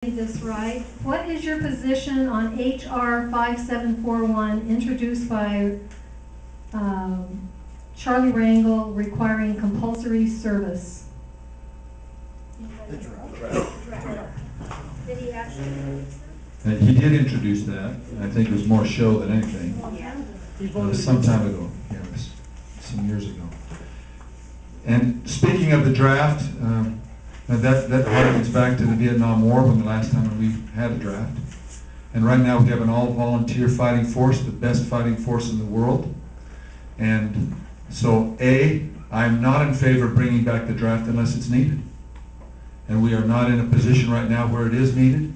This right. What is your position on HR 5741 introduced by Charlie Rangel requiring compulsory service? The draft. Did he actually introduce that? He did introduce that. I think it was more show than anything. Yeah. Some time ago. Yeah, it was some years ago. And speaking of the draft, that harkens back to the Vietnam War when the last time we had a draft. And right now we have an all-volunteer fighting force, the best fighting force in the world. And so, I'm not in favor of bringing back the draft unless it's needed. And we are not in a position right now where it is needed.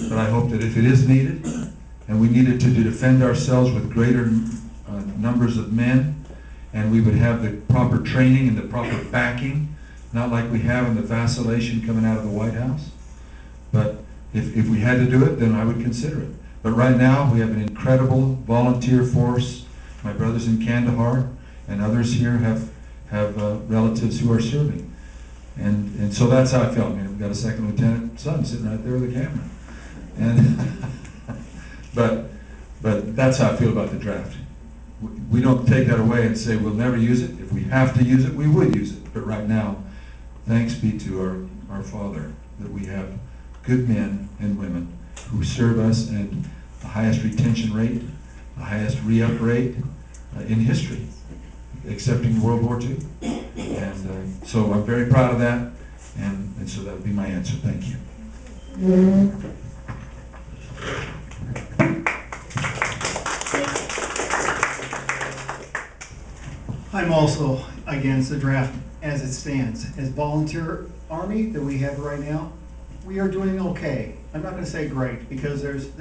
But I hope that if it is needed, and we needed to defend ourselves with greater numbers of men, and we would have the proper training and the proper backing, not like we have in the vacillation coming out of the White House. But if we had to do it, then I would consider it. But right now, we have an incredible volunteer force. My brothers in Kandahar and others here have relatives who are serving. And so that's how I felt. I mean, we've got a second lieutenant son sitting right there with a camera. And but that's how I feel about the draft. We don't take that away and say we'll never use it. If we have to use it, we would use it. But right now, thanks be to our Father that we have good men and women who serve us at the highest retention rate, the highest re-up rate in history, excepting World War II. And so I'm very proud of that, and so that would be my answer. Thank you. I'm also against the draft as it stands. As volunteer army that we have right now, we are doing okay. I'm not going to say great because there's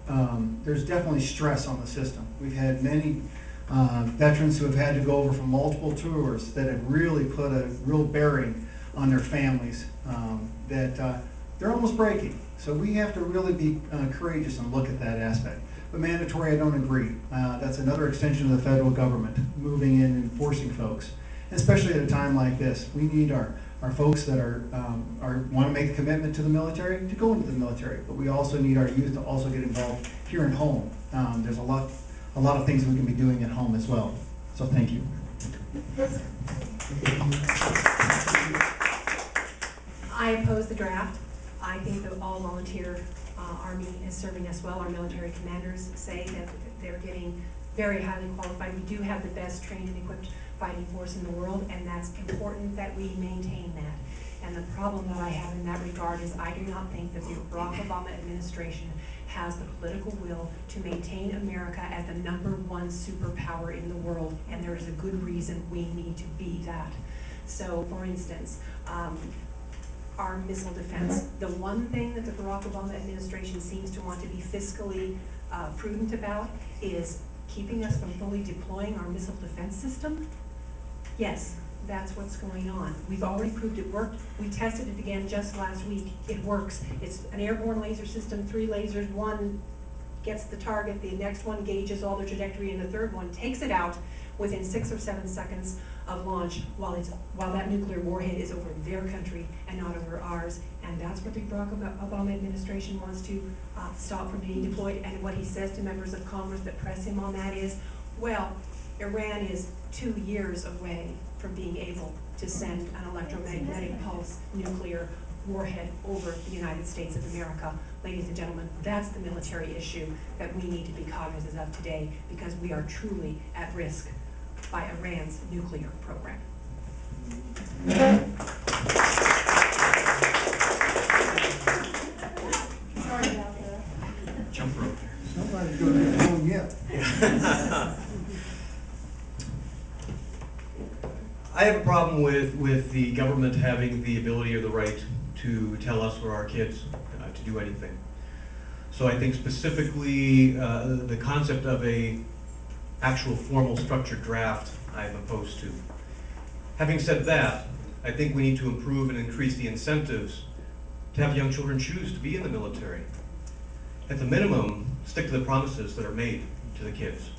definitely stress on the system. We've had many veterans who have had to go over from multiple tours that have really put a real bearing on their families that they're almost breaking. So we have to really be courageous and look at that aspect. But mandatory, I don't agree. That's another extension of the federal government moving in and enforcing folks, especially at a time like this. We need our folks that want to make a commitment to the military to go into the military, but we also need our youth to also get involved here at home. There's a lot of things we can be doing at home as well. So thank you. I oppose the draft. I think the all-volunteer Army is serving us well. Our military commanders say that they're getting very highly qualified. We do have the best trained and equipped fighting force in the world, and that's important that we maintain that. And the problem that I have in that regard is I do not think that the Barack Obama administration has the political will to maintain America as the #1 superpower in the world, and there is a good reason we need to be that. So, for instance, our missile defense. The one thing that the Barack Obama administration seems to want to be fiscally prudent about is keeping us from fully deploying our missile defense system. Yes, that's what's going on. We've already proved it worked. We tested it again just last week. It works. It's an airborne laser system, 3 lasers. One gets the target, the next one gauges all the trajectory, and the third one takes it out within 6 or 7 seconds of launch while that nuclear warhead is over their country and not over ours. And that's what the Barack Obama administration wants to stop from being deployed. And what he says to members of Congress that press him on that is, well, Iran is 2 years away from being able to send an electromagnetic pulse nuclear warhead over the United States of America. Ladies and gentlemen, that's the military issue that we need to be cognizant of today, because we are truly at risk by Iran's nuclear program. Sorry about that. Jump rope. Somebody's going to get home yet. I have a problem with the government having the ability or the right to tell us or our kids to do anything. So I think specifically the concept of a actual formal structured draft I'm opposed to. Having said that, I think we need to improve and increase the incentives to have young children choose to be in the military. At the minimum, stick to the promises that are made to the kids.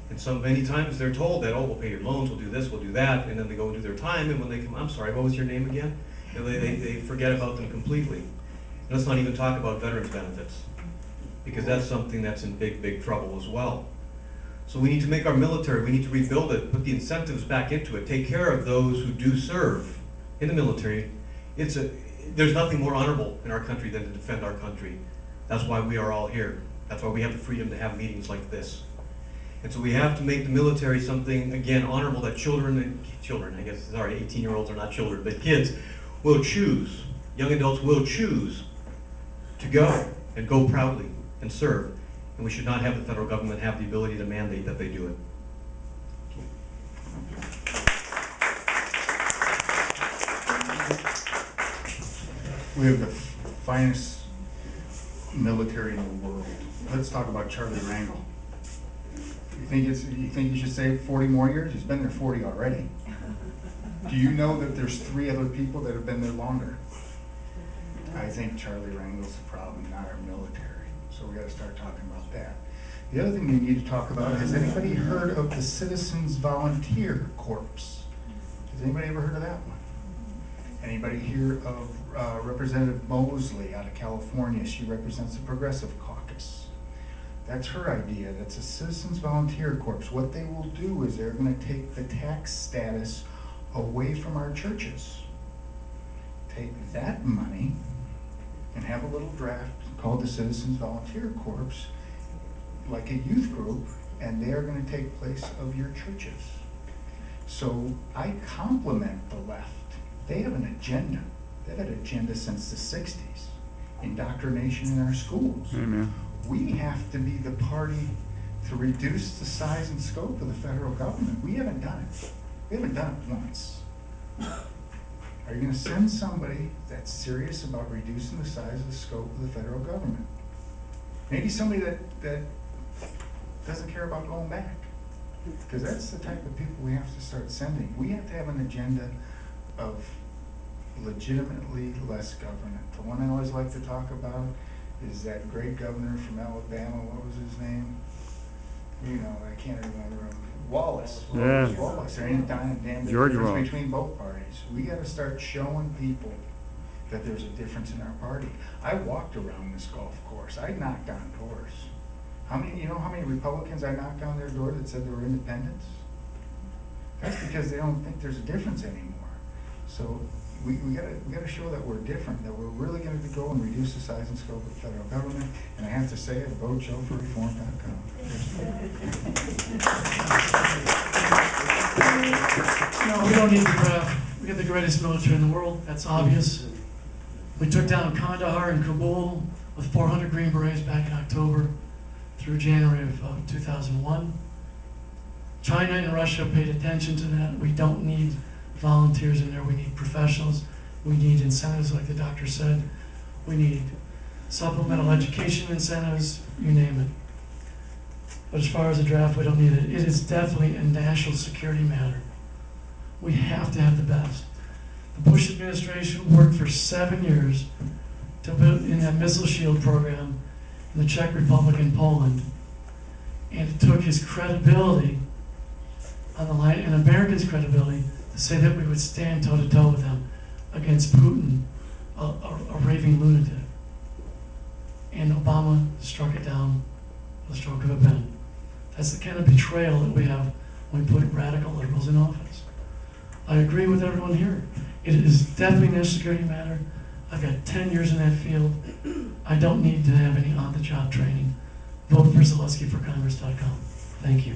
And so many times they're told that, oh, we'll pay your loans, we'll do this, we'll do that, and then they go and do their time, and when they come, I'm sorry, what was your name again? And they forget about them completely. Let's not even talk about veterans benefits, because that's something that's in big, big trouble as well. So we need to make our military, we need to rebuild it, put the incentives back into it, take care of those who do serve in the military. There's nothing more honorable in our country than to defend our country. That's why we are all here. That's why we have the freedom to have meetings like this. And so we have to make the military something, again, honorable that children, I guess, sorry, 18-year-olds are not children, but kids will choose, young adults will choose to go and go proudly and serve. And we should not have the federal government have the ability to mandate that they do it. We have the finest military in the world. Let's talk about Charlie Rangel. You think you should say 40 more years? He's been there 40 already. Do you know that there's 3 other people that have been there longer? I think Charlie Rangel's the problem, not our military. So we gotta start talking about that. The other thing you need to talk about, has anybody heard of the Citizens Volunteer Corps? Has anybody ever heard of that one? Anybody hear of Representative Mosley out of California? She represents the Progressive Caucus. That's her idea. That's a Citizens Volunteer Corps. What they will do is they're going to take the tax status away from our churches. Take that money and have a little draft called the Citizens Volunteer Corps, like a youth group, and they are going to take place of your churches. So I compliment the left. They have an agenda. They've had an agenda since the 60s. Indoctrination in our schools. Amen. We have to be the party to reduce the size and scope of the federal government. We haven't done it. We haven't done it once. Are you going to send somebody that's serious about reducing the size and scope of the federal government? Maybe somebody that doesn't care about going back. Because that's the type of people we have to start sending. We have to have an agenda of legitimately less government. The one I always like to talk about is that great governor from Alabama. What was his name? You know, I can't remember him. Wallace. Yeah. Wallace. There ain't a damn George difference Wallace. between both parties. We got to start showing people that there's a difference in our party. I walked around this golf course. I knocked on doors. You know how many Republicans I knocked on their door that said they were independents? That's because they don't think there's a difference anymore. So we gotta show that we're different, that we're really going to go and reduce the size and scope of the federal government. And I have to say it, vote JoeForReform.com. No, we don't need the draft. We got the greatest military in the world. That's obvious. We took down Kandahar and Kabul with 400 Green Berets back in October through January of 2001. China and Russia paid attention to that. We don't need volunteers in there. We need professionals. We need incentives, like the doctor said. We need supplemental education incentives, you name it. But as far as the draft, we don't need it. It is definitely a national security matter. We have to have the best. The Bush administration worked for 7 years to build in that missile shield program in the Czech Republic and Poland. And it took his credibility on the line, and Americans' credibility, to say that we would stand toe-to-toe with them against Putin, a raving lunatic. And Obama struck it down with a stroke of a pen. That's the kind of betrayal that we have when we put radical liberals in office. I agree with everyone here. It is definitely a national security matter. I've got 10 years in that field. I don't need to have any on-the-job training. Vote for ZaleskyForCongress.com. Thank you.